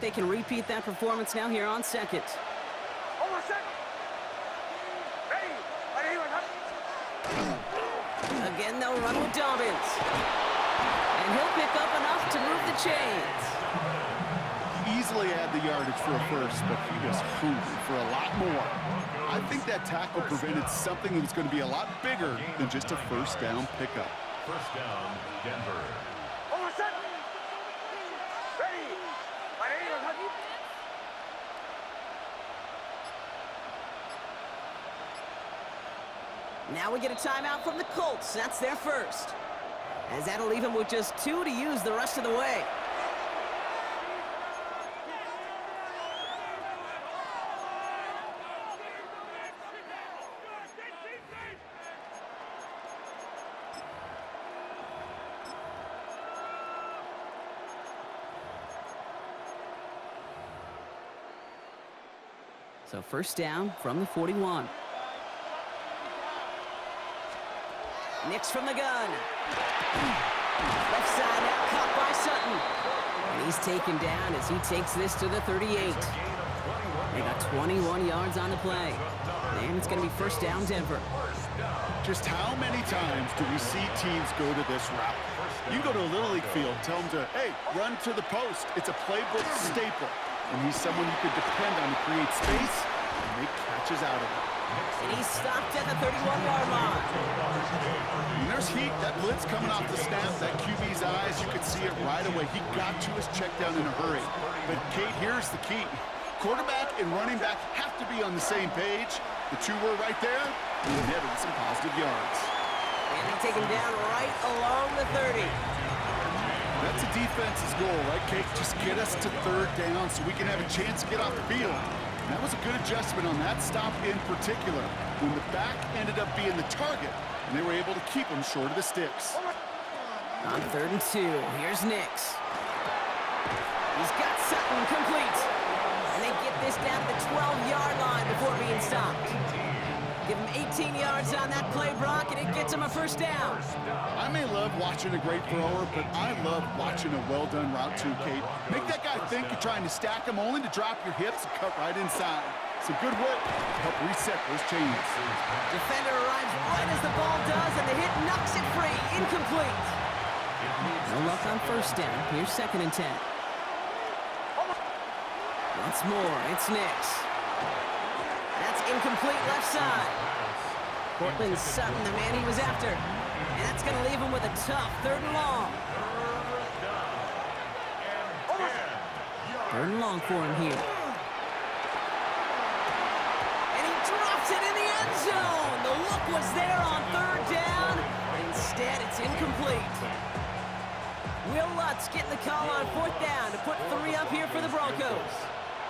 They can repeat that performance now here on second. Again, they'll run with Dobbins. And he'll pick up enough to move the chains. Easily had the yardage for a first, but he was hungry for a lot more. I think that tackle prevented something that was going to be a lot bigger than just a first down pickup. First down, Denver. Now we get a timeout from the Colts. That's their first. As that'll leave him with just 2 to use the rest of the way. So first down from the 41. Nix from the gun. Left side out, caught by Sutton. And he's taken down as he takes this to the 38. They got 21 yards on the play. And it's going to be first down Denver. Just how many times do we see teams go to this route? You go to a Little League field, tell them to, hey, run to the post. It's a playbook staple. And he's someone you could depend on to create space and make catches out of it. And he's stopped at the 31-yard line. When there's heat, that blitz coming off the snap, that QB's eyes, you could see it right away. He got to his check down in a hurry. But, Kate, here's the key. Quarterback and running back have to be on the same page. The two were right there, and they netted some positive yards. And they take him down right along the 30. That's a defense's goal, right, Kate? Just get us to third down so we can have a chance to get off the field. And that was a good adjustment on that stop in particular, when the back ended up being the target, and they were able to keep him short of the sticks. On 3rd and 2, here's Nix. He's got Sutton complete. And they get this down to the 12-yard line before being stopped. Give him 18 yards on that play, Brock, and it gets him a first down. I may love watching a great thrower, but I love watching a well-done route too, Kate. Make that guy think you're trying to stack him only to drop your hips and cut right inside. Some good work to help reset those chains. Defender arrives right as the ball does, and the hit knocks it free. Incomplete. No luck on first down. Here's 2nd and 10. Once more, it's Nix. That's incomplete left side. Cortland Sutton, the man he was after. And that's going to leave him with a tough 3rd and long. 3rd and long for him here. And he drops it in the end zone. The look was there on 3rd down. But instead, it's incomplete. Will Lutz getting the call on 4th down to put 3 up here for the Broncos.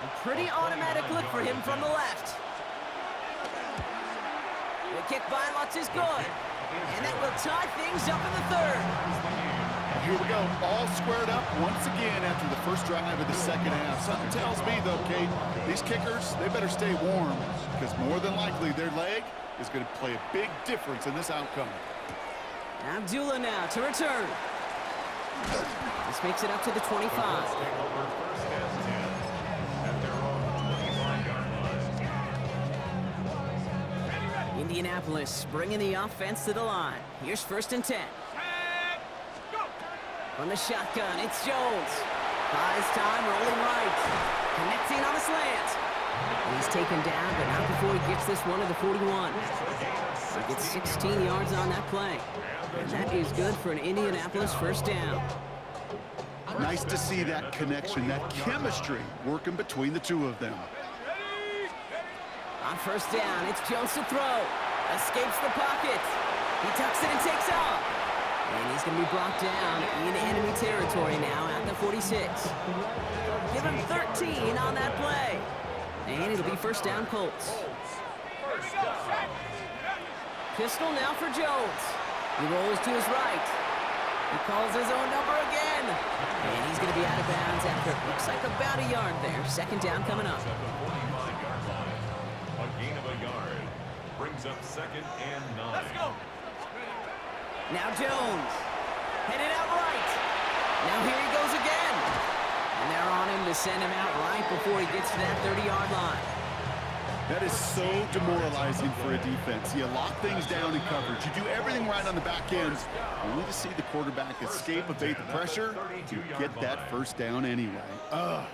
A pretty automatic look for him from the left. The kick by Lutz is good. And that will tie things up in the 3rd. Here we go, all squared up once again after the first drive of the 2nd half. Something tells me, though, Kate, these kickers, they better stay warm, because more than likely their leg is going to play a big difference in this outcome. Abdullah now to return. This makes it up to the 25. Indianapolis bringing the offense to the line. Here's 1st and 10. From the shotgun, it's Jones. Buys time, rolling right. Connecting on the slant. And he's taken down, but not before he gets this one to the 41. He gets 16 yards on that play. And that is good for an Indianapolis first down. Nice to see that connection, that chemistry working between the two of them. On 1st down, it's Jones to throw. Escapes the pocket. He tucks it and takes off. And he's going to be brought down in enemy territory now at the 46. Give him 13 on that play. And it'll be first down Colts. Pistol now for Jones. He rolls to his right. He calls his own number again. And he's going to be out of bounds after it looks like about a yard there. 2nd down coming up. A gain of a yard brings up 2nd and 9. Let's go. Now Jones, headed out right. Now here he goes again. And they're on him to send him out right before he gets to that 30-yard line. That is so demoralizing for a defense. You lock things down in coverage. You do everything right on the back end, only to see the quarterback escape, evade the pressure, to get that first down anyway. Ugh.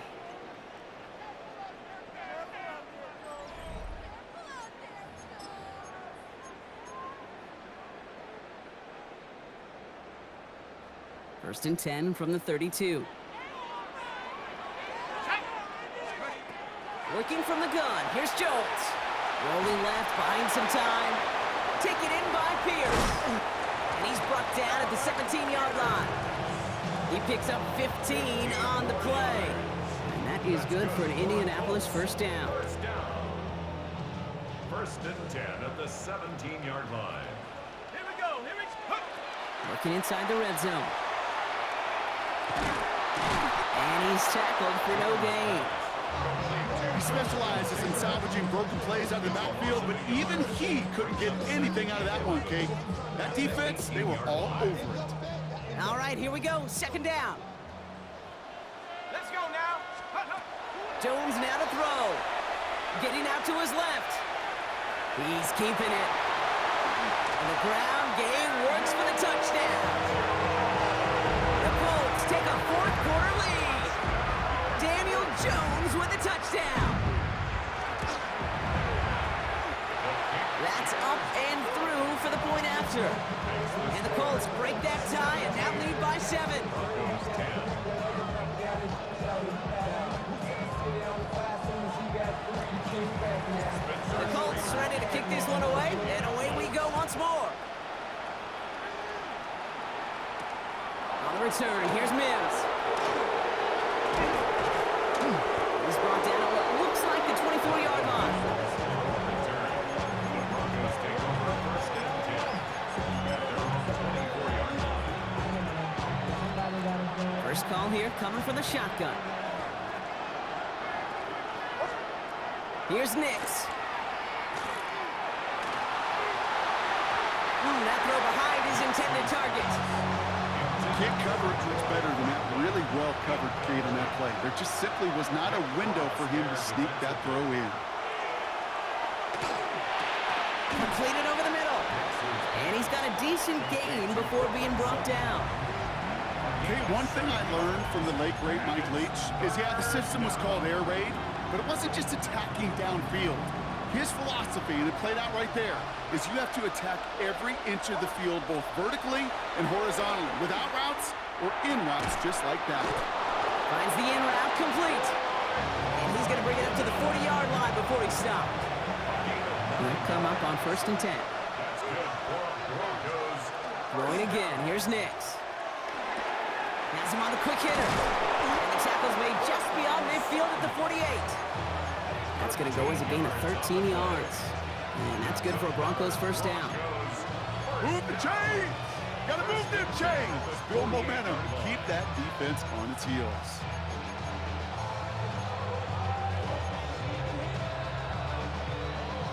First and 10 from the 32. Working from the gun, here's Jones. Rolling left, buying some time. Taken in by Pierce. And he's brought down at the 17-yard line. He picks up 15 on the play. And that is good for an Indianapolis first down. First and 10 at the 17-yard line. Here we go, here we go. Working inside the red zone. And he's tackled for no gain. He specializes in salvaging broken plays out of the backfield, but even he couldn't get anything out of that one, Kate. That defense, they were all over it. All right, here we go. Second down. Let's go now. Jones now to throw. Getting out to his left. He's keeping it. And the ground game works for the touchdown. The Colts take a fourth-quarter lead. Daniel Jones with a touchdown. That's up and through for the point after. And the Colts break that tie and now lead by 7. The Colts ready to kick this one away, and away we go once more. On the return, here's Mims. He's brought down at what looks like the 24-yard line. First call here coming from the shotgun. Here's Nix. That throw behind his intended target. Can't cover it much better than that. Really well covered, Kate, on that play. There just simply was not a window for him to sneak that throw in. Completed over the middle. And he's got a decent gain before being brought down. Okay, one thing I learned from the late, great Mike Leach is, yeah, the system was called air raid, but it wasn't just attacking downfield. His philosophy, and it played out right there, is you have to attack every inch of the field, both vertically and horizontally, without routes or in routes just like that. Finds the in route complete. And he's going to bring it up to the 40-yard line before he stopped. He'll come up on first and 10. Throwing again. Here's Nix. Has him on the quick hitter. And the tackle's made just beyond midfield at the 48. That's going to go as a gain of 13 yards. And that's good for a Broncos first down. Move the chains! Gotta move them chains! Build momentum and keep that defense on its heels.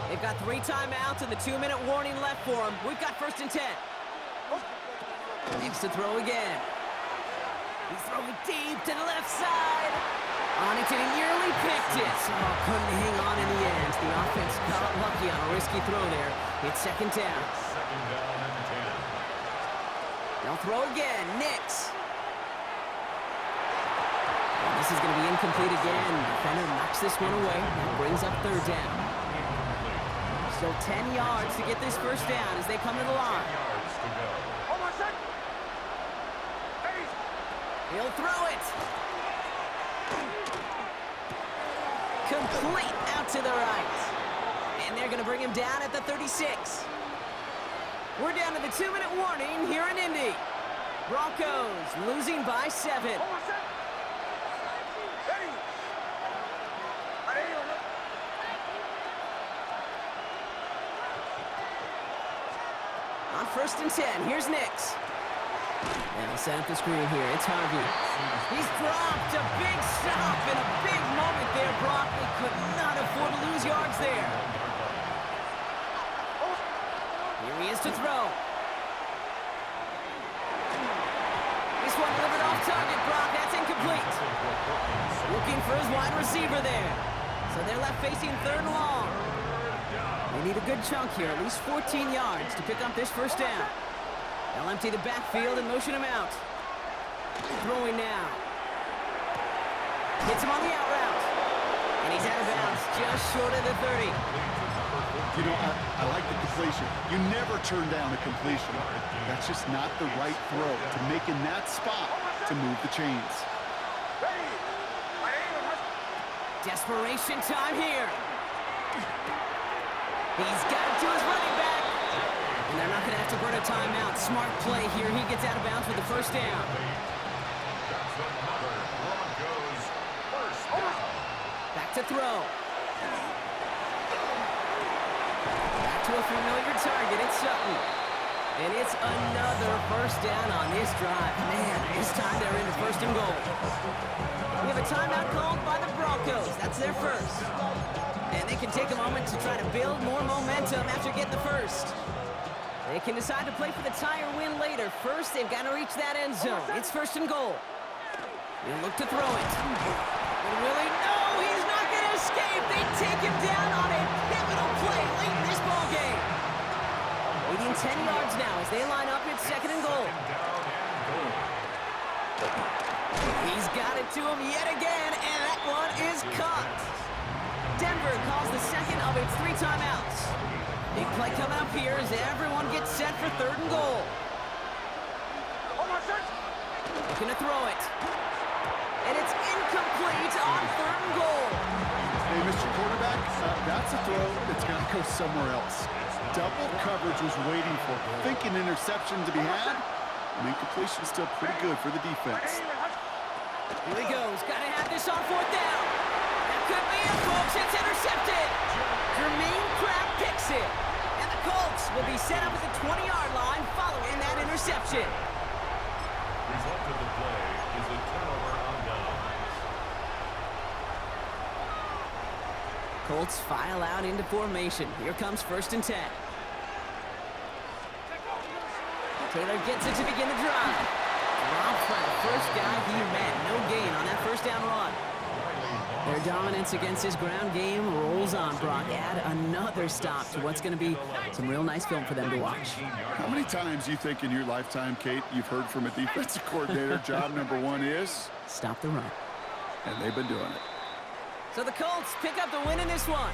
They've got 3 timeouts and the 2-minute warning left for them. We've got first and 10. Needs to throw again. He's throwing deep to the left side. On it, and he nearly picked it. Oh, couldn't hang on in the end. The offense got lucky on a risky throw there. It's second down. Second down and 10. They'll throw again. Nix. And this is going to be incomplete again. Defender knocks this one away. That brings up third down. So 10 yards to get this first down as they come to the line. Yards to go. He'll throw it. Complete out to the right. And they're going to bring him down at the 36. We're down to the 2-minute warning here in Indy. Broncos losing by 7. On first and 10, here's Nix. And he'll set up the screen here. It's Harvey. He's dropped a big stop in a big moment there. Broccoli could not afford to lose yards there. Here he is to throw. This one delivered off target, Brock. That's incomplete. for his wide receiver there. So they're left facing third and long. They need a good chunk here, at least 14 yards to pick up this first down. They'll empty the backfield and motion him out. Throwing now. Gets him on the out route. And he's out of bounds, just short of the 30. You know, I like the completion. You never turn down a completion. That's just not the right throw to make in that spot to move the chains. Desperation time here. He's got it to his running back. And they're not going to have to burn a timeout. Smart play here. He gets out of bounds with the first down. Back to throw. Back to a familiar target. It's Sutton. And it's another first down on this drive. Man, this time they're into first and goal. We have a timeout called by the Broncos. That's their first. And they can take a moment to try to build more momentum after getting the first. They can decide to play for the tie or win later. First, they've got to reach that end zone. It's first and goal. He'll look to throw it. And will he? No, he's not going to escape. They take him down on a pivotal play late in this ball game. Waiting 10 yards now as they line up at second and goal. He's got it to him yet again, and that one is caught. Denver calls the second of its 3 timeouts. Big play coming up here as everyone gets set for third and goal. Looking to throw it. And it's incomplete on third and goal. Hey, Mr. Quarterback, that's a throw that's got to go somewhere else. Double coverage was waiting for thinking interception to be had. And incompletion's still pretty good for the defense. Here he goes. Got to have this on fourth down. That could be it, folks. It's intercepted. Jermaine Pratt picks it. And the Colts will be set up at the 20-yard line following that interception. Result of the play is a turnover on downs. Colts file out into formation. Here comes first and 10. Taylor gets it to begin the drive. Dropped for the first guy he met. No gain on that first down run. Their dominance against his ground game rolls on, Brock. Add another stop to what's going to be some real nice film for them to watch. How many times do you think in your lifetime, Kate, you've heard from a defensive coordinator, job number 1 is? Stop the run. And they've been doing it. So the Colts pick up the win in this one.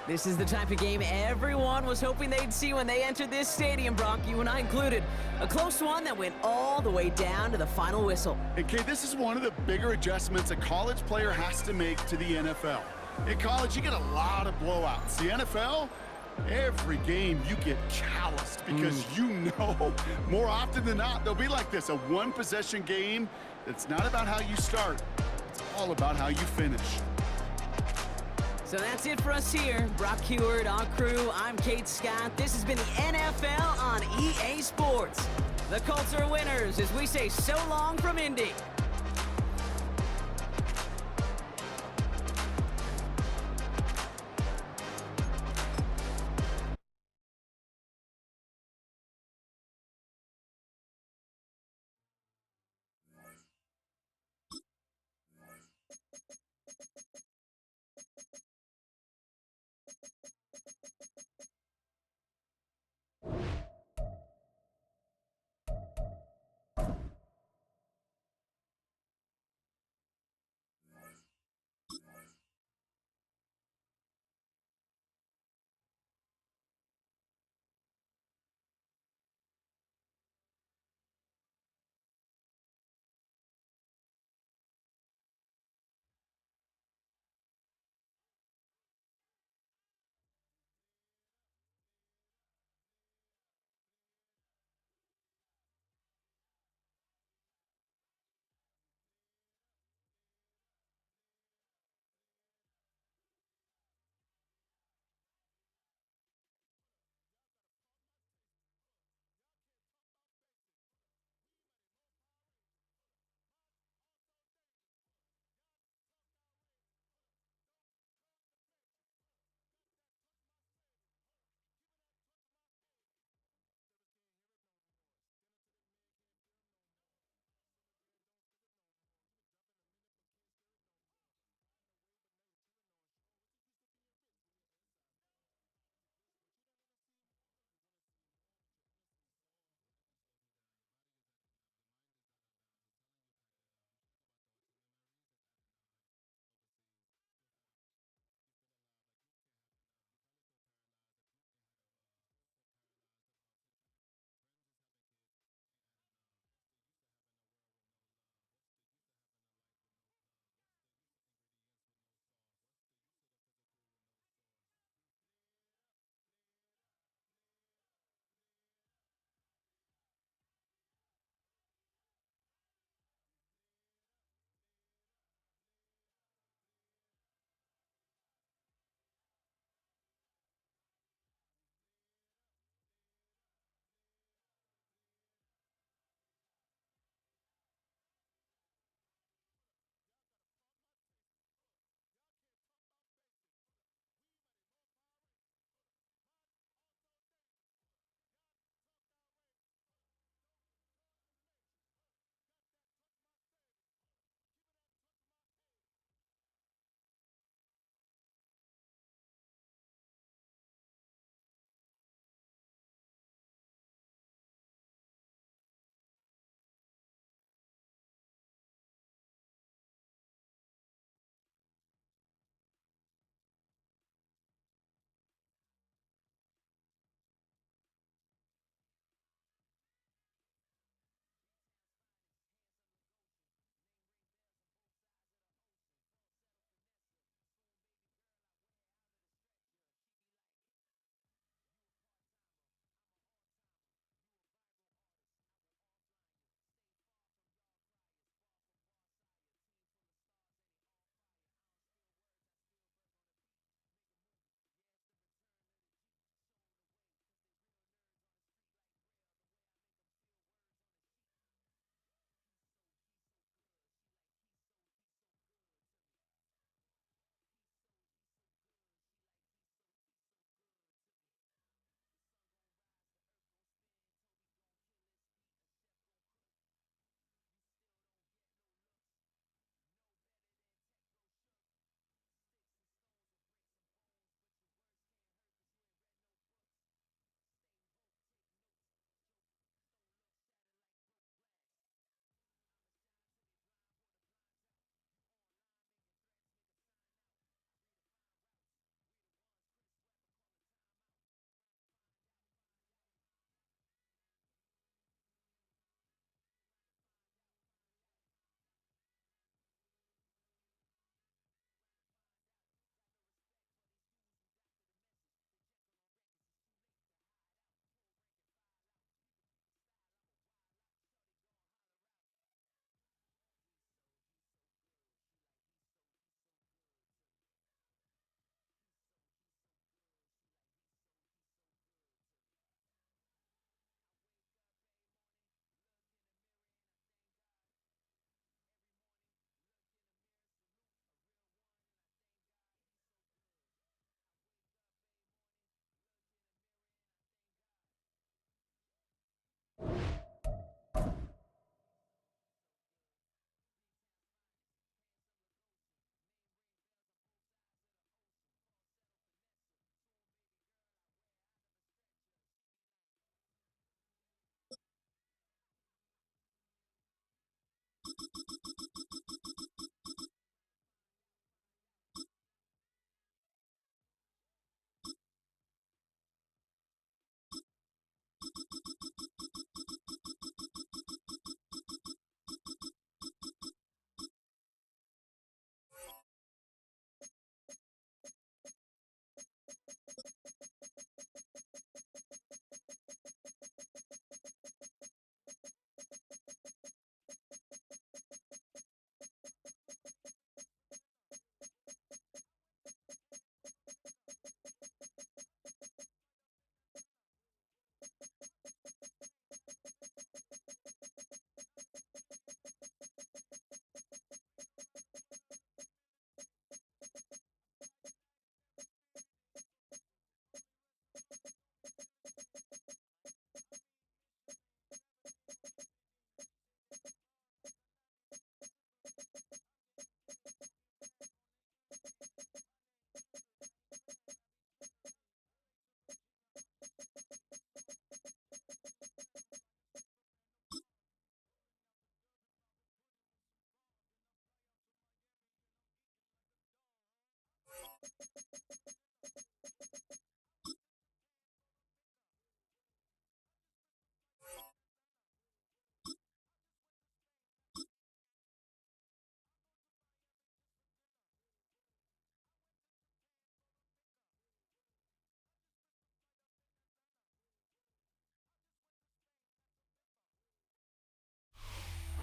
This is the type of game everyone was hoping they'd see when they entered this stadium, Brock, you and I included. A close one that went all the way down to the final whistle. And Kate, this is one of the bigger adjustments a college player has to make to the NFL. In college, you get a lot of blowouts. The NFL, every game you get calloused because you know more often than not they'll be like this, a one-possession game that's not about how you start. It's all about how you finish. So that's it for us here. Brock Heward, our crew, I'm Kate Scott. This has been the NFL on EA Sports. The Colts are winners as we say so long from Indy.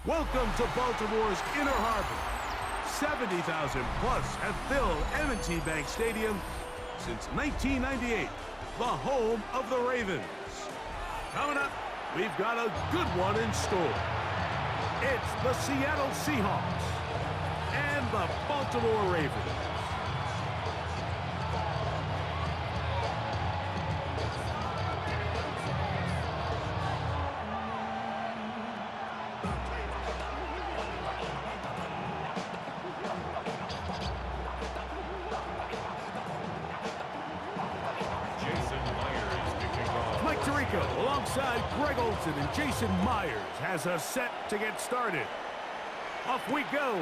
Welcome to Baltimore's Inner Harbor. 70,000 plus have filled M&T Bank Stadium since 1998, the home of the Ravens. Coming up, we've got a good one in store. It's the Seattle Seahawks and the Baltimore Ravens. Alongside Greg Olsen and Jason Myers has us set to get started. Off we go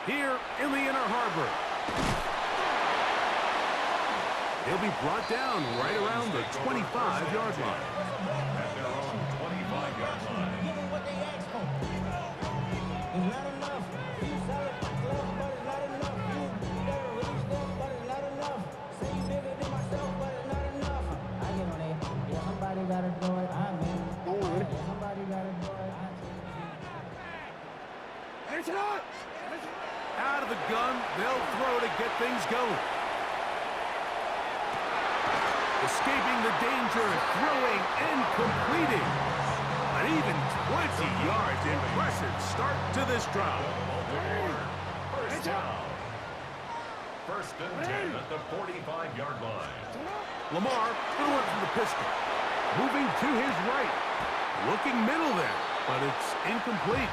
here in the Inner Harbor. He'll be brought down right around the 25-yard line. At their own 25-yard line. Give them what they asked for. It's not enough. You sell it for club, but it's not enough. You better release them, but it's not enough. Say you bigger than myself, but it's not enough. I get on it. Yeah, somebody gotta do it. I mean, yeah, somebody gotta do it. It's not. Out of the gun, they'll throw to get things going. Escaping the danger, throwing and completing. An even 20 yards. Impressive start to this drive. First down. First and 10 at the 45-yard line. Lamar threw it from the pistol. Moving to his right. Looking middle there, but it's incomplete.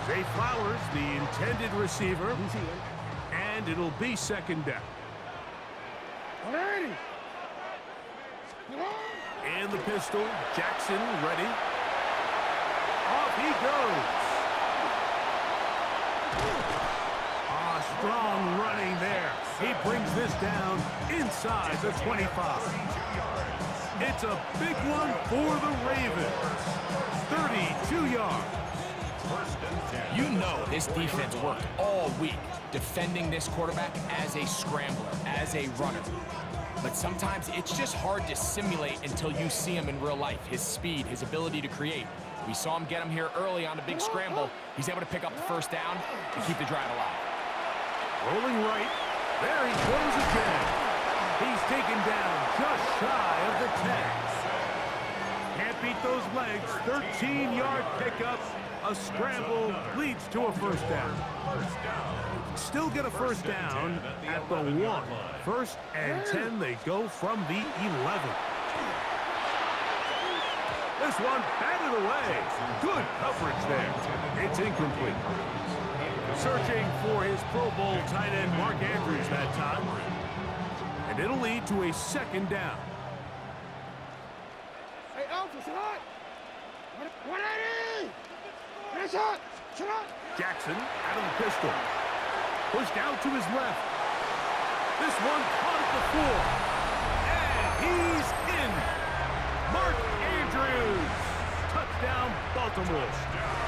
Zay Flowers, the intended receiver, and it'll be second down. And the pistol, Jackson ready. Off he goes. Strong running there. He brings this down inside the 25. It's a big one for the Ravens. 32 yards. You know this defense worked all week defending this quarterback as a scrambler, as a runner. But sometimes it's just hard to simulate until you see him in real life. His speed, his ability to create. We saw him get him here early on a big scramble. He's able to pick up the first down and keep the drive alive. Rolling right. There he goes again. He's taken down just shy of the 10. Can't beat those legs. 13-yard pickup. A scramble leads to a first down. Still get a first down at the 1. First and 10, they go from the 11. This one batted away. Good coverage there. It's incomplete. Searching for his Pro Bowl tight end Mark Andrews that time. And it'll lead to a second down. Hey, Alpha, it's hot. What that is? It's hot. Jackson out of the pistol. Pushed out to his left. This one caught at the floor. And he's in. Mark Andrews. Touchdown, Baltimore.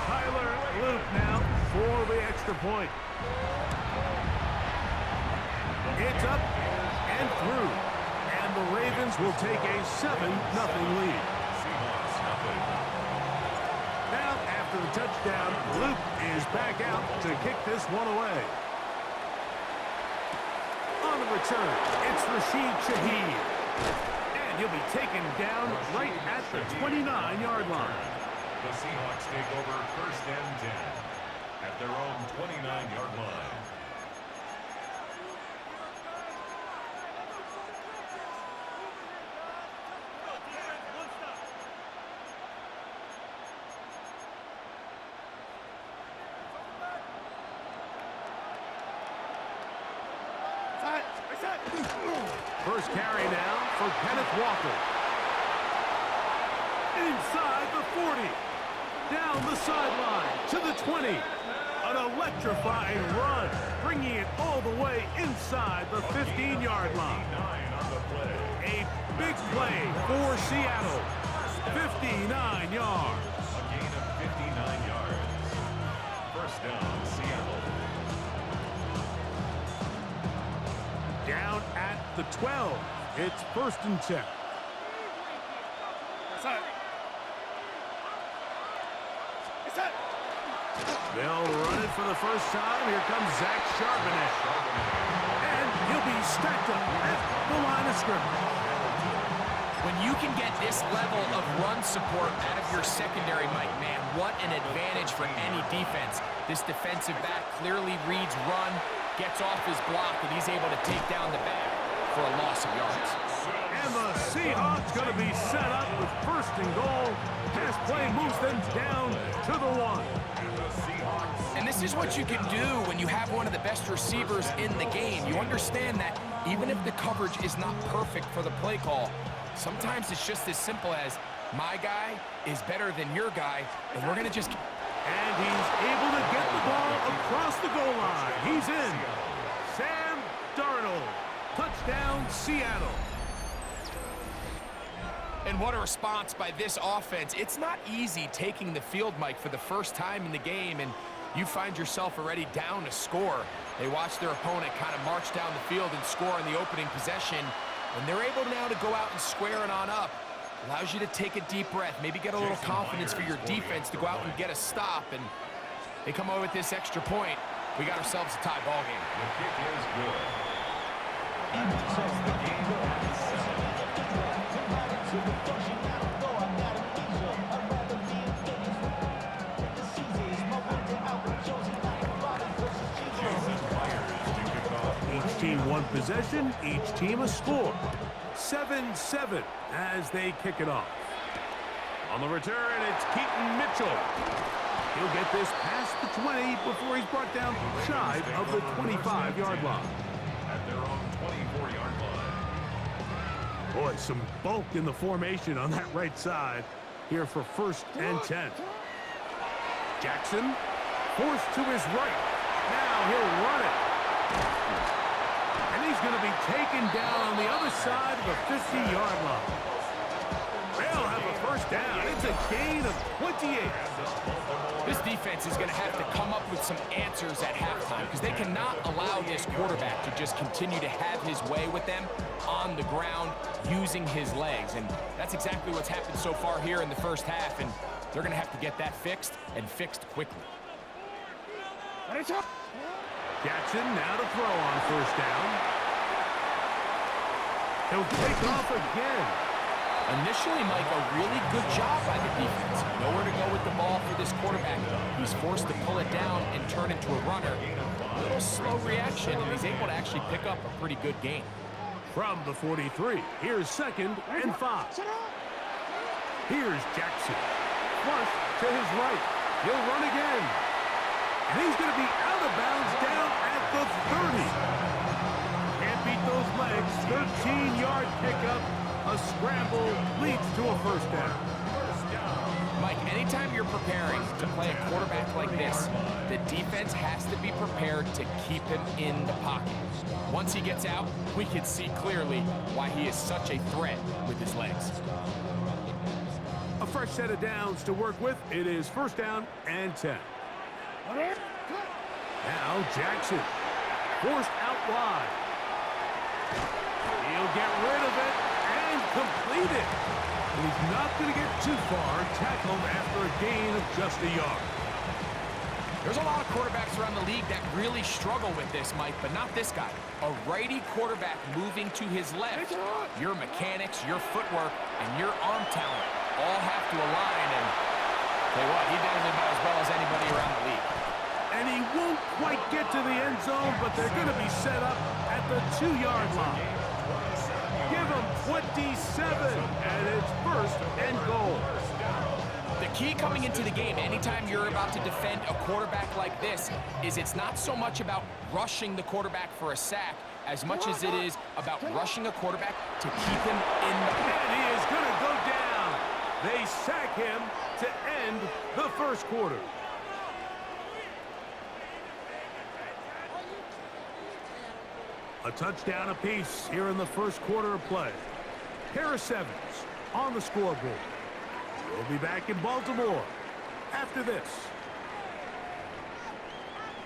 Tyler Luke now for the extra point. It's up and through. And the Ravens will take a 7-0 lead. Now, after the touchdown, Luke is back out to kick this one away. On the return, it's Rashid Shaheed. And he'll be taken down right at the 29-yard line. The Seahawks take over 1st and 10 at their own 29-yard line. First carry now for Kenneth Walker. Inside the 40. Down the sideline to the 20. An electrifying run, bringing it all the way inside the 15-yard line. A big play for Seattle. 59 yards. A gain of 59 yards. First down, Seattle. Down at the 12. It's 1st and 10. They'll run it for the first time. Here comes Zach Charbonnet. And he'll be stacked up at the line of scrimmage. When you can get this level of run support out of your secondary, Mike, man, what an advantage for any defense. This defensive back clearly reads run, gets off his block, and he's able to take down the back for a loss of yards. And the Seahawks going to be set up with 1st and goal. Pass play moves them down to the 1. And this is what you can do when you have one of the best receivers in the game. You understand that even if the coverage is not perfect for the play call, sometimes it's just as simple as my guy is better than your guy, and we're going to just... And he's able to get the ball across the goal line. He's in. Sam Darnold. Touchdown, Seattle. And what a response by this offense. It's not easy taking the field, Mike, for the first time in the game, and you find yourself already down a score. They watch their opponent kind of march down the field and score in the opening possession, and they're able now to go out and square it on up. Allows you to take a deep breath, maybe get a little confidence for your defense to go out and get a stop, and they come away with this extra point. We got ourselves a tie ball game. The kick is good. And ties the game at 7. Each team one possession, each team a score. 7-7 as they kick it off. On the return, it's Keaton Mitchell. He'll get this past the 20 before he's brought down shy of the 25-yard line. At their own 24-yard line. Boy, some bulk in the formation on that right side here for 1st and 10. Jackson forced to his right. Now he'll run it. And he's going to be taken down on the other side of the 50-yard line. They'll have a first down. It's a gain of 28. This defense is going to have to come up with some answers at halftime because they cannot allow this quarterback to just continue to have his way with them on the ground using his legs. And that's exactly what's happened so far here in the first half, and they're going to have to get that fixed and fixed quickly. Jackson now to throw on first down. He'll take off again. Initially, Mike, a really good job by the defense. Nowhere to go with the ball for this quarterback. He's forced to pull it down and turn into a runner. A little slow reaction, and he's able to actually pick up a pretty good gain. From the 43, here's 2nd and 5. Here's Jackson. Flush to his right. He'll run again. And he's going to be out of bounds down at the 30. Can't beat those legs. 13-yard pickup. A scramble leads to a first down. Mike, anytime you're preparing to play a quarterback like this, the defense has to be prepared to keep him in the pocket. Once he gets out, we can see clearly why he is such a threat with his legs. A fresh set of downs to work with. It is first down and 10. Now Jackson, forced out wide. He'll get rid of it and complete it. And he's not going to get too far, tackled after a gain of just a yard. There's a lot of quarterbacks around the league that really struggle with this, Mike, but not this guy. A righty quarterback moving to his left. Your mechanics, your footwork, and your arm talent all have to align, and tell you what, he does it about as well as anybody around the league. And he won't quite get to the end zone, but they're going to be set up at the 2-yard line. Give him 27, and it's first and goal. The key coming into the game, anytime you're about to defend a quarterback like this, is it's not so much about rushing the quarterback for a sack as much as it is about rushing a quarterback to keep him in the pocket. And he is going to go down. They sack him to end the first quarter. A touchdown apiece here in the first quarter of play. Harris Evans on the scoreboard. We'll be back in Baltimore after this.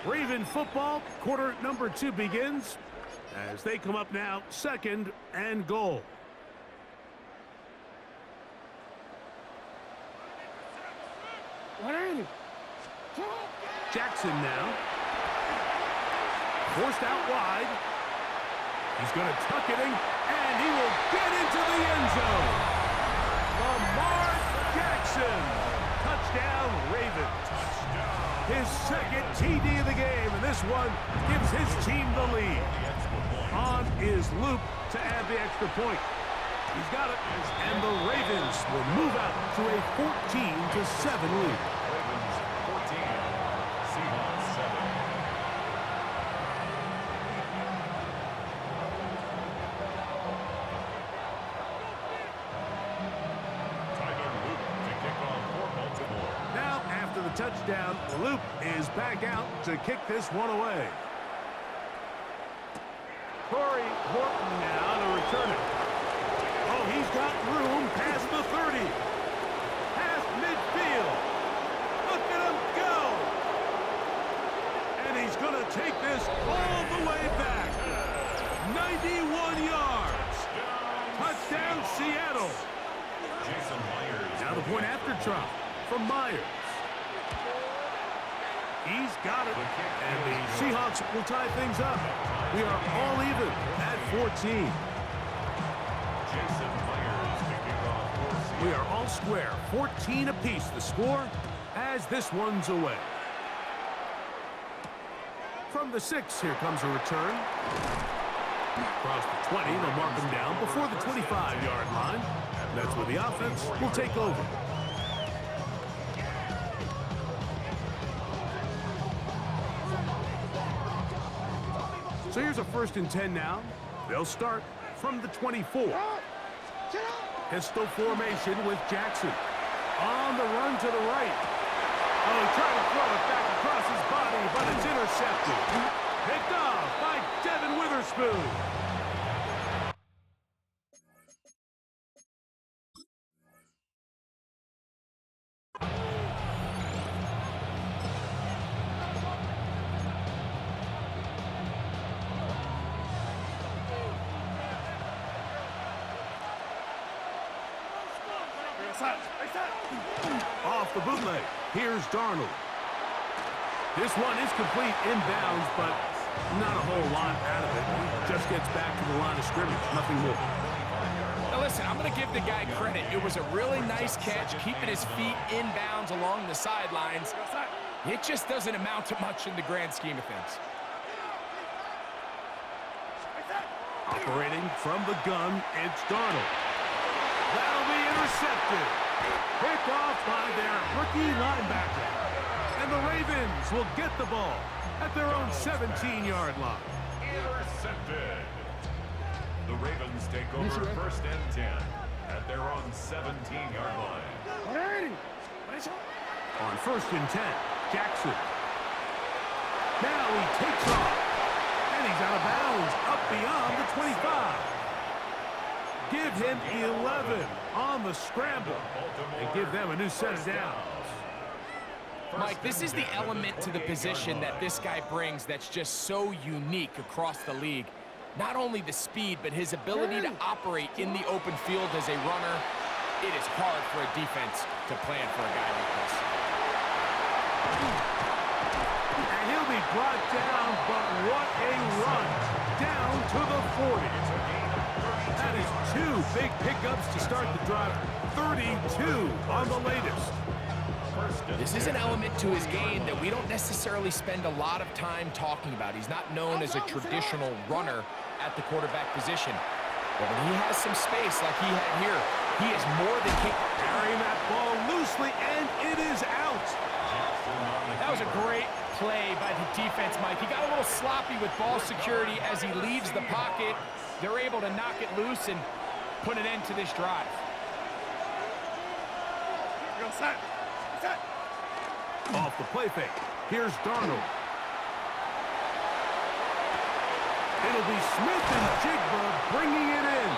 Raven football, quarter number 2 begins as they come up now, second and goal. Jackson now. Forced out wide. He's going to tuck it in, and he will get into the end zone. Lamar Jackson. Touchdown, Ravens. His second TD of the game, and this one gives his team the lead. On is Luke to add the extra point. He's got it, and the Ravens will move out to a 14-7 lead. Ravens 14, Seahawks 7. Touchdown. Luke is back out to kick this one away. Corey Horton now to return it. Oh, he's got room past the 30. Past midfield. Look at him go. And he's going to take this all the way back. 91 yards. Touchdown, Seattle. Jason Myers. Now the point after try from Myers. He's got it, and the Seahawks will tie things up. We are all even at 14. Jason Myers kicking off. We are all square, 14 apiece. The score as this one's away. From the 6, here comes a return. Across the 20, they'll mark him down before the 25-yard line. That's where the offense will take over. So here's a 1st and 10 now. They'll start from the 24. Pistol formation with Jackson. On the run to the right. Oh, he tried to throw it back across his body, but it's intercepted. Picked off by Devin Witherspoon. Off the bootleg. Here's Darnold. This one is complete inbounds, but not a whole lot out of it. Just gets back to the line of scrimmage. Nothing more. Now listen, I'm going to give the guy credit. It was a really nice catch, keeping his feet inbounds along the sidelines. It just doesn't amount to much in the grand scheme of things. Operating from the gun, it's Darnold. That'll be intercepted. Picked off by their rookie linebacker. And the Ravens will get the ball at their own 17-yard line. Intercepted. The Ravens take over 1st and 10 at their own 17-yard line. On 1st and 10, Jackson. Now he takes off. And he's out of bounds, up beyond the 25. Give him 11 on the scramble and give them a new set of downs. Mike, this is the element to the position that this guy brings that's just so unique across the league. Not only the speed, but his ability to operate in the open field as a runner. It is hard for a defense to plan for a guy like this. And he'll be brought down, but what a run down to the 40. That is 2 big pickups to start the drive. 32 on the latest. This is an element to his game that we don't necessarily spend a lot of time talking about. He's not known as a traditional runner at the quarterback position. But when he has some space like he had here, he is more than capable. Carrying that ball loosely, and it is out. That was a great play by the defense, Mike. He got a little sloppy with ball security as he leaves the pocket. They're able to knock it loose and put an end to this drive. Off the play fake. Here's Darnold. It'll be Smith and Jigba bringing it in.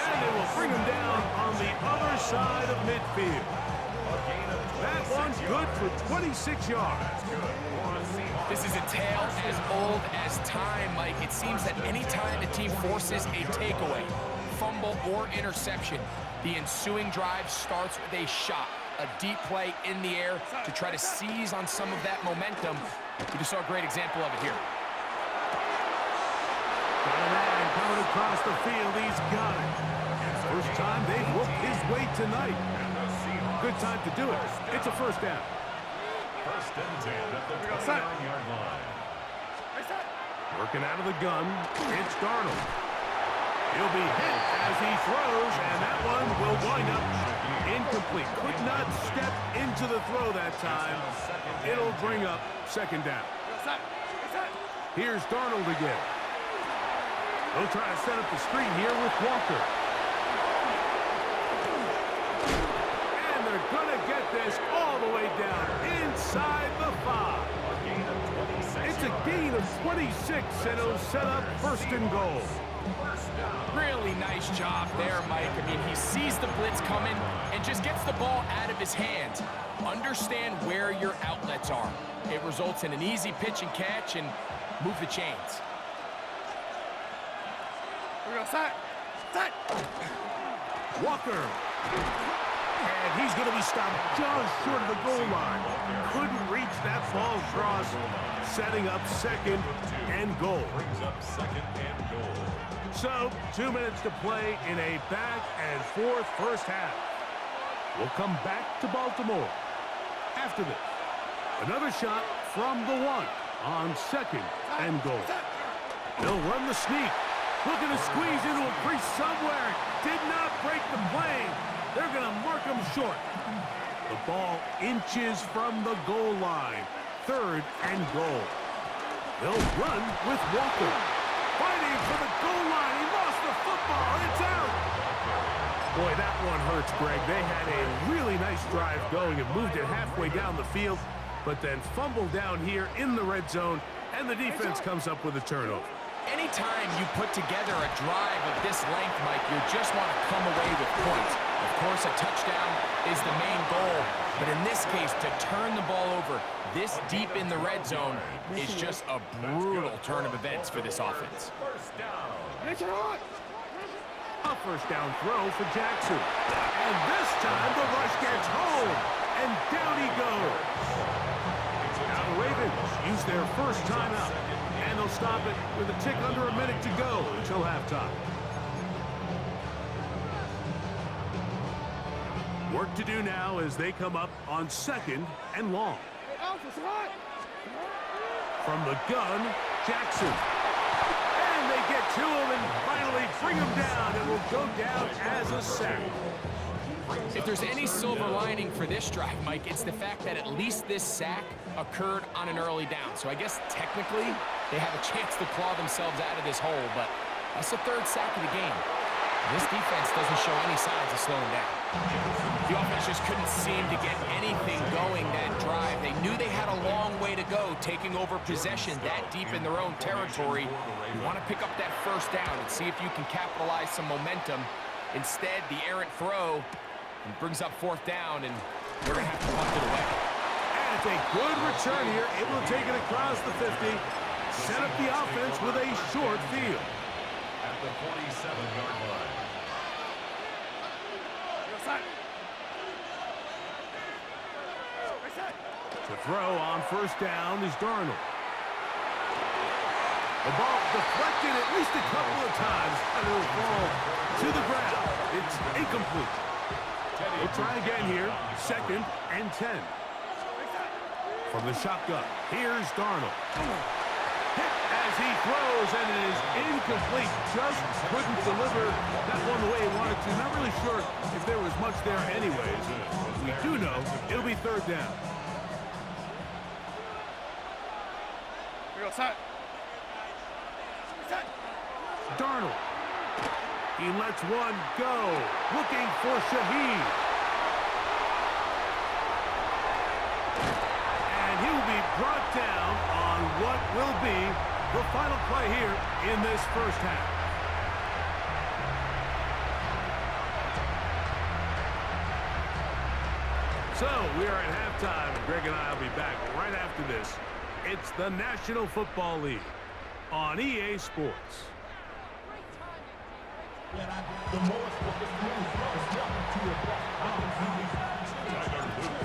And they will bring him down on the other side of midfield. That one's good for 26 yards. This is a tale as old as time, Mike. It seems that any time a team forces a takeaway, fumble, or interception, the ensuing drive starts with a shot, a deep play in the air to try to seize on some of that momentum. We just saw a great example of it here. Got a man coming across the field. He's got it. First time they've whooped his way tonight. Good time to do it. It's a first down. 1st and 10 at the 29-yard line. Working out of the gun, it's Darnold. He'll be hit as he throws, and that one will wind up incomplete. Could not step into the throw that time. It'll bring up 2nd down. Here's Darnold again. They'll try to set up the screen here with Walker. And they're going to get this all the way down inside the 5. It's a gain of 26, and it'll set up 1st and goal. Really nice job there, Mike. I mean, he sees the blitz coming and just gets the ball out of his hands. Understand where your outlets are. It results in an easy pitch and catch and move the chains. Walker. And he's going to be stopped just short of the goal line. Couldn't reach that ball cross, setting up 2nd and goal. Brings up 2nd and goal. So, 2 minutes to play in a back-and-forth first half. We'll come back to Baltimore after this. Another shot from the 1 on 2nd and goal. They'll run the sneak. Looking to squeeze into a crease somewhere. Did not break the plane. They're going to mark him short. The ball inches from the goal line. 3rd and goal. They'll run with Walker. Fighting for the goal line. He lost the football. It's out. Boy, that one hurts, Greg. They had a really nice drive going and moved it halfway down the field, but then fumbled down here in the red zone, and the defense comes up with a turnover. Anytime you put together a drive of this length, Mike, you just want to come away with points. Of course, a touchdown is the main goal, but in this case, to turn the ball over this deep in the red zone is just a brutal turn of events for this offense. A first down throw for Jackson. And this time the rush gets home, and down he goes. Now the Ravens use their first timeout, and they'll stop it with a tick under a minute to go until halftime. Work to do now as they come up on 2nd and long. From the gun, Jackson. And they get to him and finally bring him down. It will go down as a sack. If there's any silver lining for this drive, Mike, it's the fact that at least this sack occurred on an early down. So I guess technically they have a chance to claw themselves out of this hole, but that's the 3rd sack of the game. This defense doesn't show any signs of slowing down. The offense just couldn't seem to get anything going that drive. They knew they had a long way to go, taking over possession that deep in their own territory. You want to pick up that first down and see if you can capitalize some momentum. Instead, the errant throw brings up fourth down, and they're going to have to punt it away. And it's a good return here, able to take it across the 50, set up the offense with a short field. At the 47-yard line. To throw on first down is Darnold. The ball deflected at least a couple of times, and it will fall to the ground. It's incomplete. We'll try again here. 2nd and 10. From the shotgun, here's Darnold. Hit as he throws, and it is incomplete. Just couldn't deliver that one the way he wanted to. Not really sure if there was much there anyways. We do know it'll be 3rd down. Darnold. He lets one go. Looking for Shaheed. And he will be brought down on what will be the final play here in this first half. So we are at halftime, and Greg and I will be back right after this. It's the National Football League on EA Sports.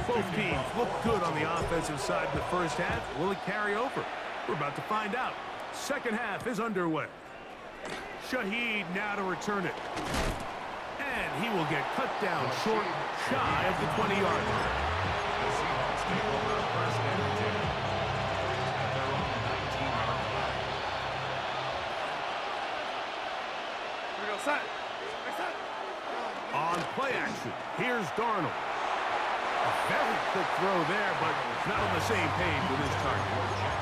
Both teams look good on the offensive side in the first half. Will it carry over? We're about to find out. Second half is underway. Shaheed now to return it. And he will get cut down short, shy of the 20-yard line. The Seahawks take over first and 10 at their own 19-yard line. On play action, here's Darnold. A very quick throw there, but not on the same page with his target.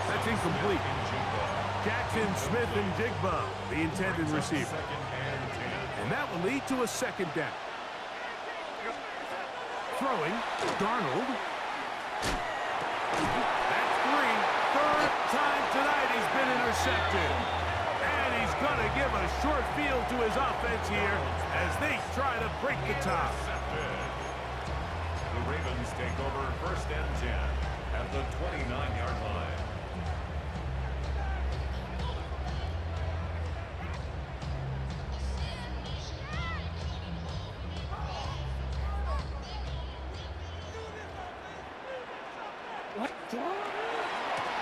That's incomplete. Jackson, Smith, and Jigba, the intended receiver. And that will lead to a 2nd down. Throwing, Darnold. That's 3. 3rd time tonight he's been intercepted. And he's going to give a short field to his offense here as they try to break the top. The Ravens take over first and 10 at the 29-yard line.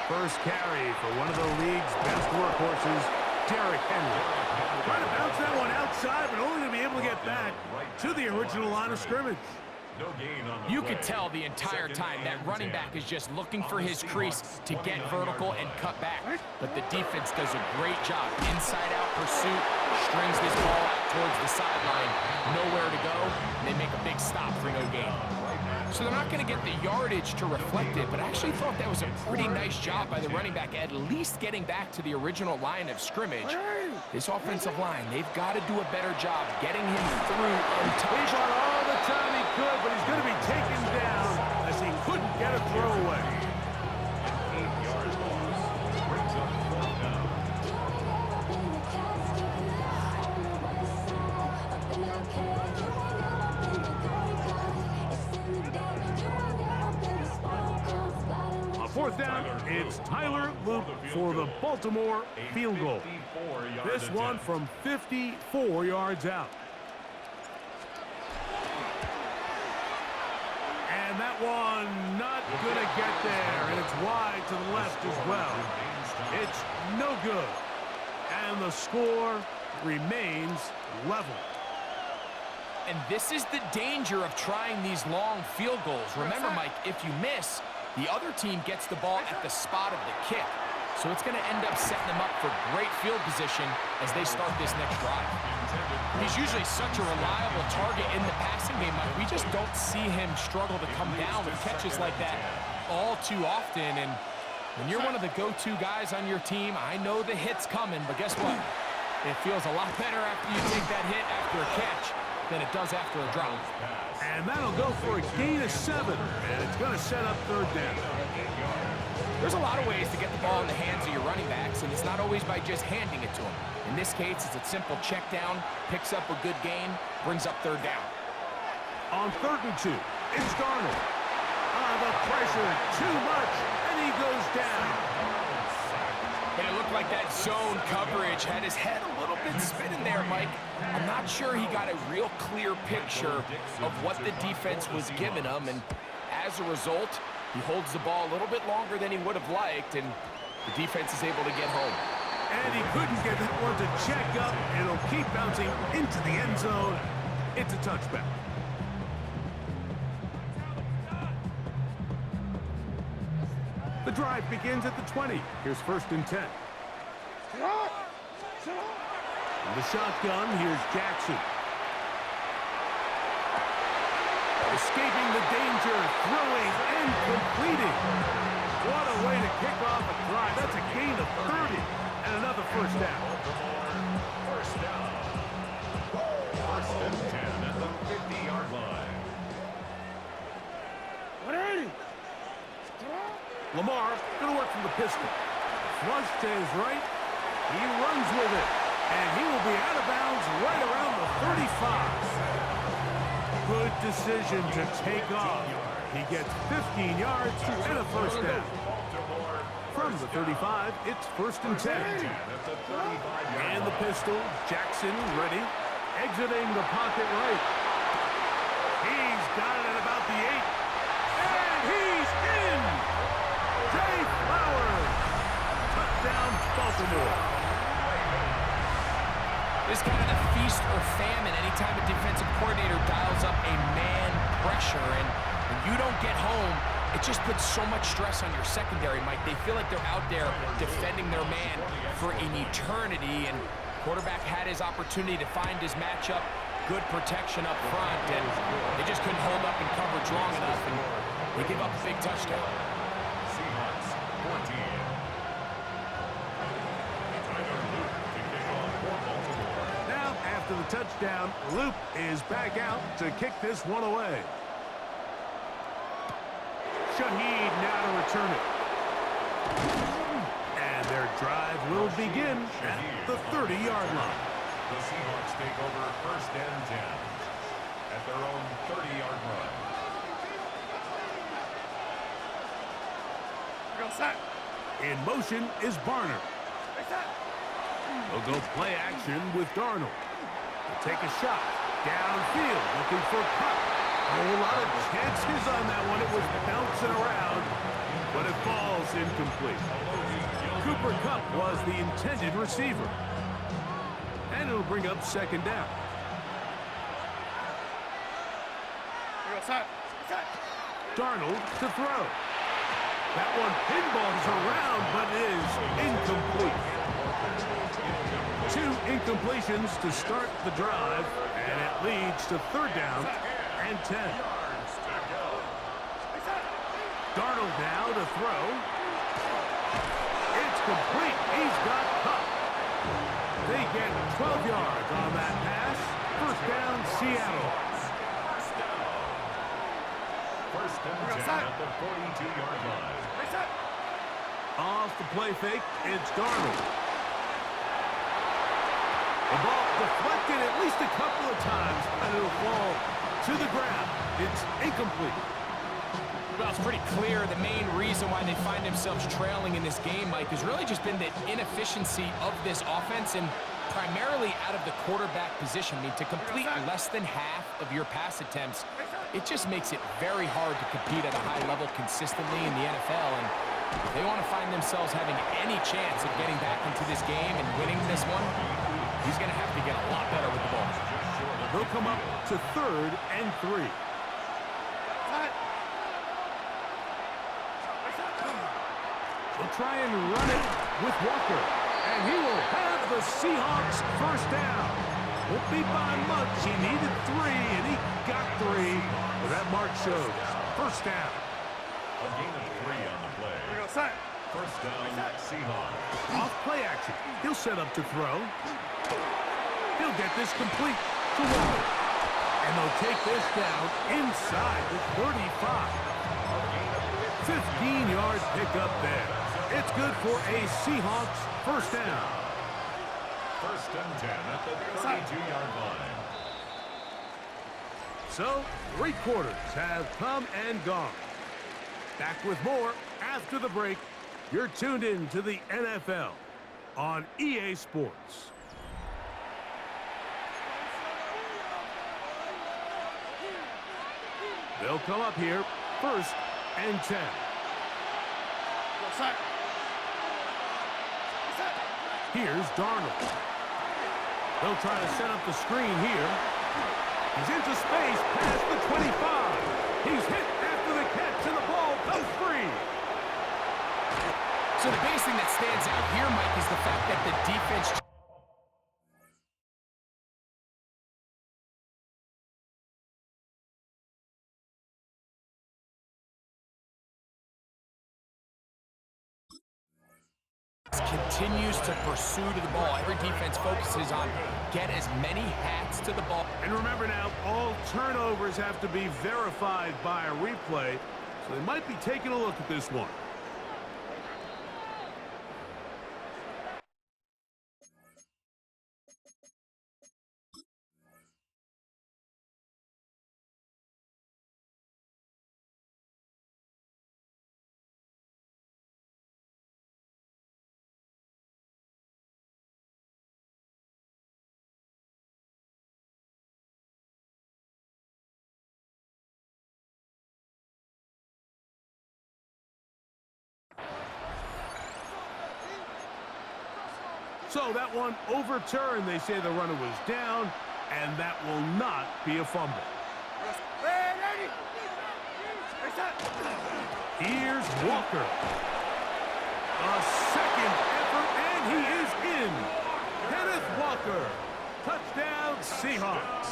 First carry for one of the league's best workhorses, Derrick Henry. Trying to bounce that one outside, but only to be able to get back to the original line of scrimmage. No gain on the You play. could tell the entire time that running back is just looking for his crease to get vertical and cut back. But the defense does a great job. Inside-out pursuit, strings this ball out towards the sideline. Nowhere to go, and they make a big stop for no gain. So they're not going to get the yardage to reflect it, but I actually thought that was a pretty nice job by the running back, at least getting back to the original line of scrimmage. This offensive line, they've got to do a better job getting him through untouched. He got all the time he could, but he's going to be taken down as he couldn't get a throw away. 8-yard loss brings up 4th down. On 4th down, it's Tyler Luke for the Baltimore field goal. This one from 54 yards out. And that one not going to get there, and it's wide to the left as well. It's no good. And the score remains level. And this is the danger of trying these long field goals. Remember, Mike, if you miss, the other team gets the ball at the spot of the kick. So it's going to end up setting them up for great field position as they start this next drive. He's usually such a reliable target in the passing game, Mike. We just don't see him struggle to come down with catches like that all too often. And when you're one of the go-to guys on your team, I know the hit's coming, but guess what? It feels a lot better after you take that hit after a catch than it does after a drop. And that'll go for a gain of 7, and it's going to set up third down. There's a lot of ways to get the ball in the hands of your running backs, and it's not always by just handing it to them. In this case, it's a simple check down, picks up a good gain, brings up third down. On 3rd and 2, it's Darnold. The pressure, too much, and he goes down. And it looked like that zone coverage had his head a little bit spinning there, Mike. I'm not sure he got a real clear picture of what the defense was giving him, and as a result, he holds the ball a little bit longer than he would have liked, and the defense is able to get home. And he couldn't get that one to check up, and it'll keep bouncing into the end zone. It's a touchback. The drive begins at the 20. Here's 1st and 10. In the shotgun, here's Jackson. Escaping the danger, throwing and completing. What a way to kick off a drive. That's a gain of 30 and another first down. First down. 1st and 10 at the 50-yard line. Lamar going to work from the pistol. Flush to his right. He runs with it. And he will be out of bounds right around the 35. Good decision to take off. He gets 15 yards and a first down. From the 35, it's 1st and 10. And the pistol, Jackson ready. Exiting the pocket right. He's got it at about the 8. And he's in! Jay Flowers! Touchdown, Baltimore. This is kind of the feast or famine anytime a defensive coordinator dials up a man pressure, and when you don't get home, it just puts so much stress on your secondary, Mike. They feel like they're out there defending their man for an eternity, and quarterback had his opportunity to find his matchup, good protection up front, and they just couldn't hold up in coverage long enough, and they give up a big touchdown. Seahawks 14. Now, after the touchdown, Luke is back out to kick this one away. Shaheed now to return it. And their drive will begin at the 30-yard line. The Seahawks take over 1st and 10 at their own 30-yard line. In motion is Barner. They'll go play action with Darnold. They'll take a shot. Downfield, looking for Cup. A whole lot of chances on that one. It was bouncing around, but it falls incomplete. Cooper Kupp was the intended receiver. And it'll bring up 2nd down. Darnold to throw. That one pinballs around, but is incomplete. 2 incompletions to start the drive, and it leads to 3rd down and 10. Darnold now to throw. It's complete. He's got Kupp. They get 12 yards on that pass. 1st down, Seattle. 1st and 10 at the 42-yard line. Off the play fake, it's Darnold. The ball deflected at least a couple of times, and it'll fall to the ground. It's incomplete. Well, it's pretty clear the main reason why they find themselves trailing in this game, Mike, has really just been the inefficiency of this offense and primarily out of the quarterback position. I mean, to complete less than half of your pass attempts, it just makes it very hard to compete at a high level consistently in the NFL. And if they want to find themselves having any chance of getting back into this game and winning this one, he's going to have to get a lot better with the ball. They'll come up to 3rd and 3. They'll try and run it with Walker. And he will have the Seahawks 1st down. Won't be by much. He needed 3, and he got 3. But that mark shows 1st down. A gain of 3 on the play. 1st down, Seahawks. Off play action. He'll set up to throw. He'll get this complete to Waller. And they'll take this down inside the 35. 15-yard pickup there. It's good for a Seahawks first down. First and 10 at the 32-yard line. So, 3 quarters have come and gone. Back with more after the break. You're tuned in to the NFL on EA Sports. They'll come up here, first and 10. Here's Darnold. They'll try to set up the screen here. He's into space past the 25. He's hit after the catch, and the ball goes free. So the biggest thing that stands out here, Mike, is the fact that the defense continues to pursue to the ball. Every defense focuses on get as many hats to the ball. And remember now, all turnovers have to be verified by a replay, so they might be taking a look at this one. So that one overturned. They say the runner was down, and that will not be a fumble. Here's Walker. A second effort, and he is in. Kenneth Walker. Touchdown, Seahawks.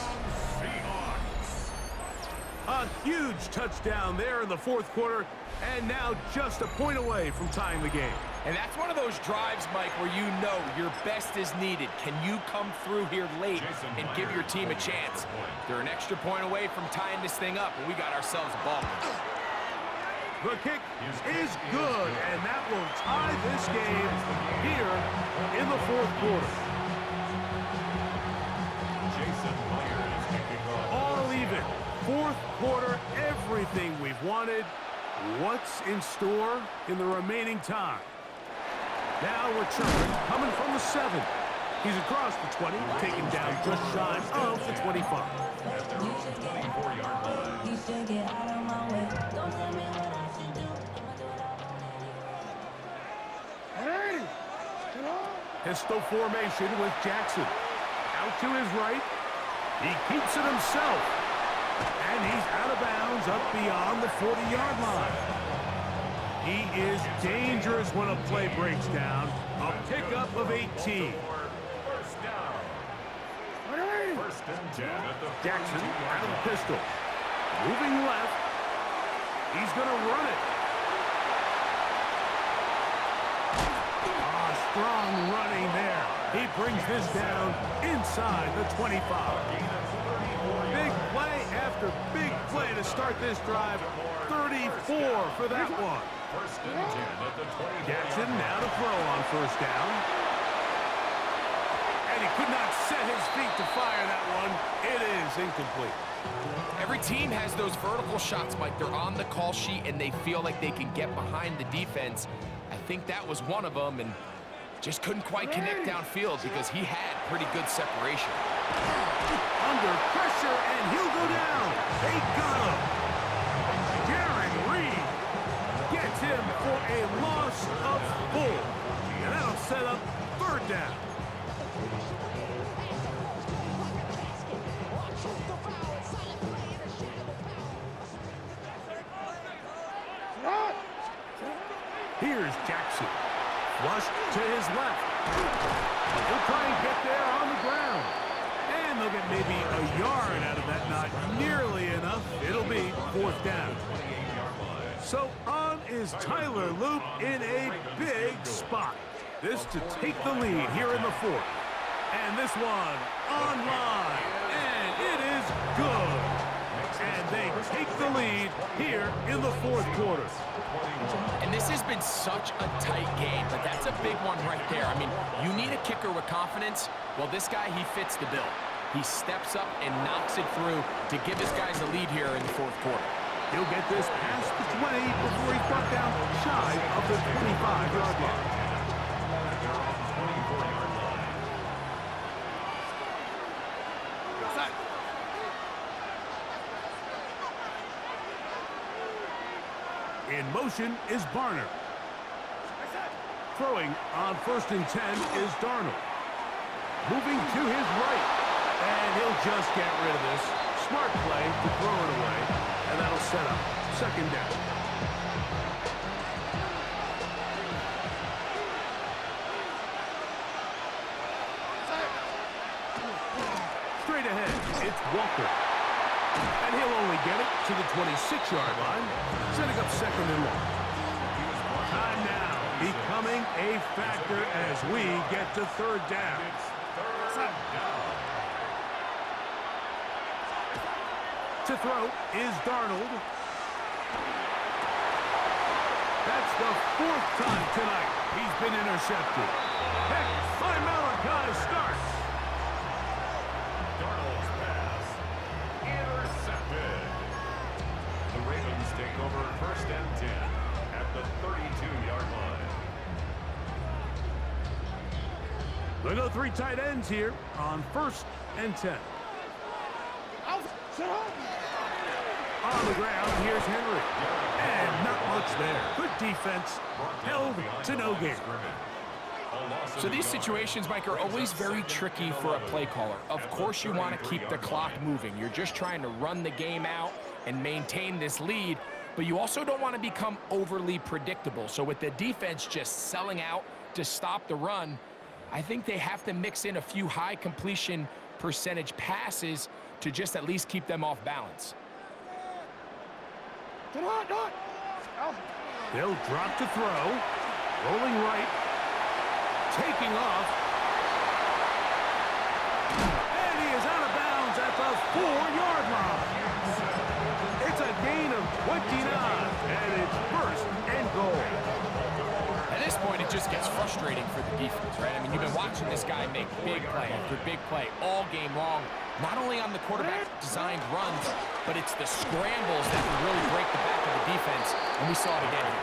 A huge touchdown there in the fourth quarter, and now just a point away from tying the game. And that's one of those drives, Mike, where you know your best is needed. Can you come through here late and give your team a chance? They're an extra point away from tying this thing up, and we got ourselves a ball. The kick is good, and that will tie this game here in the fourth quarter. All even. Fourth quarter, everything we've wanted. What's in store in the remaining time? Now return, coming from the 7. He's across the 20, taken down just shy of the 25. Pistol formation with Jackson. Out to his right. He keeps it himself. And he's out of bounds up beyond the 40-yard line. He is dangerous when a play breaks down. A pickup of 18. Jackson out of the pistol. Moving left. He's going to run it. Strong running there. He brings this down inside the 25. Big play after big play to start this drive. 34 for that one. Jackson now to throw on first down. And he could not set his feet to fire that one. It is incomplete. Every team has those vertical shots, Mike. They're on the call sheet, and they feel like they can get behind the defense. I think that was one of them, and just couldn't quite connect downfield because he had pretty good separation. Under pressure, and he'll go down. They got him. Jaron Reed gets him for a loss of 4. And that'll set up third down. Here's Jackson. Flush to his left. He'll try and get there on the ground. And they'll get maybe a yard out of that. Not nearly enough. It'll be fourth down. So on is Tyler Loop in a big spot. This to take the lead here in the fourth. And this one online, and it is good. And they take the lead here in the fourth quarter. And this has been such a tight game, but that's a big one right there. I mean, you need a kicker with confidence. Well, this guy, he fits the bill. He steps up and knocks it through to give his guys a lead here in the fourth quarter. He'll get this past the 20 before he's brought down shy of the 25-yard line. In motion is Barner. Throwing on 1st and 10 is Darnold. Moving to his right. And he'll just get rid of this. Smart play to throw it away. And that'll set up 2nd down. Straight ahead, it's Walker. And he'll only get it to the 26-yard line, setting up 2nd and long. Time now becoming a factor as we get to 3rd down. To throw is Darnold. That's the 4th time tonight he's been intercepted. Heck, by Malachi starts. Darnold's pass intercepted. The Ravens take over 1st and 10 at the 32-yard line. They go 3 tight ends here on 1st and 10. On the ground, here's Henry. And not much there. Good defense. Held to no gain. So these situations, Mike, are always very tricky for a play caller. Of course you want to keep the clock moving. You're just trying to run the game out and maintain this lead, but you also don't want to become overly predictable. So with the defense just selling out to stop the run, I think they have to mix in a few high completion percentage passes to just at least keep them off balance. They'll drop to throw. Rolling right. Taking off. And he is out of bounds at the 4-yard line. It's a gain of 29, and it's 1st and goal. At this point, it just gets frustrating for the defense, right? I mean, you've been watching this guy make big play after big play all game long, not only on the quarterback-designed runs, but it's the scrambles that can really break the back of the defense, and we saw it again here.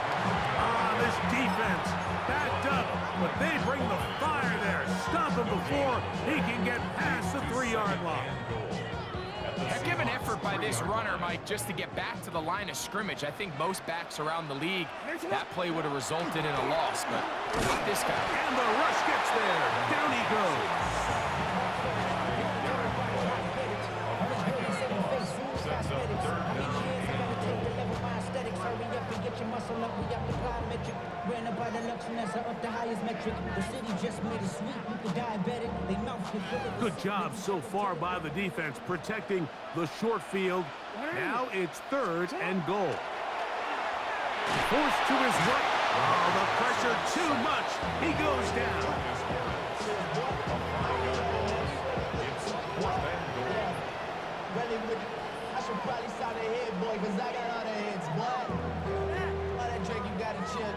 This defense backed up, but they bring the fire there. Stop him before he can get past the 3-yard line. Heck of an effort by this runner, Mike, just to get back to the line of scrimmage. I think most backs around the league, that play would have resulted in a loss, but not this guy. And the rush gets there. Down he goes. Good job so far by the defense protecting the short field. Now it's 3rd and goal. Forced to his right. Oh, the pressure too much. He goes down. It's 4th and goal. I should probably start a head, boy, because I got all the heads, boy. All that drink you got to chill.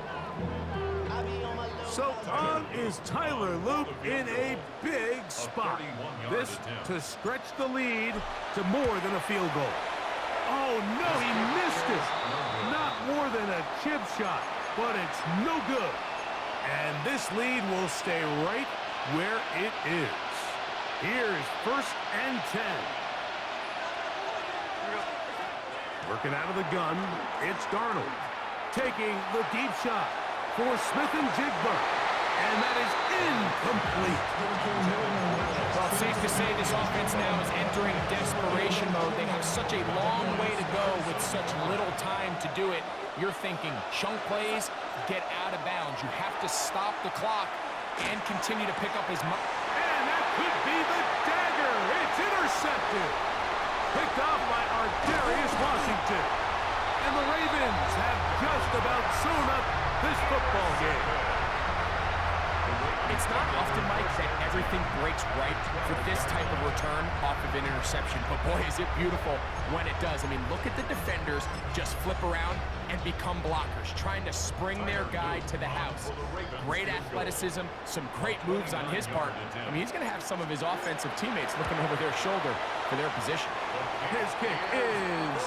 I be on my little... So on is Tyler Loop in a big spot. This to stretch the lead to more than a field goal. Oh, no, he missed it. Not more than a chip shot, but it's no good. And this lead will stay right where it is. Here's 1st and 10. Working out of the gun, it's Darnold. Taking the deep shot for Smith and Jigba. And that is incomplete. Well, it's safe to say this offense now is entering desperation mode. They have such a long way to go with such little time to do it. You're thinking chunk plays, get out of bounds. You have to stop the clock and continue to pick up as much. And that could be the dagger. It's intercepted. Picked off by Ardarius Washington. And the Ravens have just about sewn up this football game. It's not often, Mike, that everything breaks right for this type of return off of an interception, but boy, is it beautiful when it does. I mean, look at the defenders just flip around and become blockers, trying to spring their guy to the house. Great athleticism, some great moves on his part. I mean, he's going to have some of his offensive teammates looking over their shoulder for their position. His kick is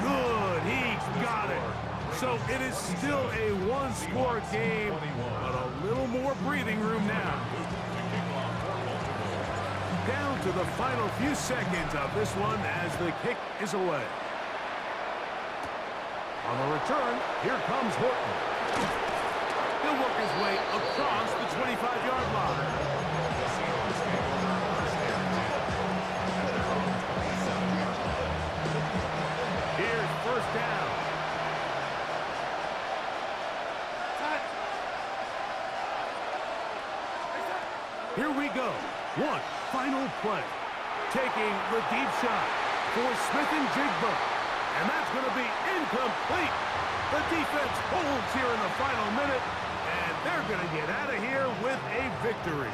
good. He got it. So it is still a one-score game, but a little more breathing room now. Down to the final few seconds of this one as the kick is away. On the return, here comes Horton. He'll work his way across the 25-yard line. Here's first down. Here we go. One final play. Taking the deep shot for Smith and Jigba. And that's going to be incomplete. The defense holds here in the final minute, and they're going to get out of here with a victory.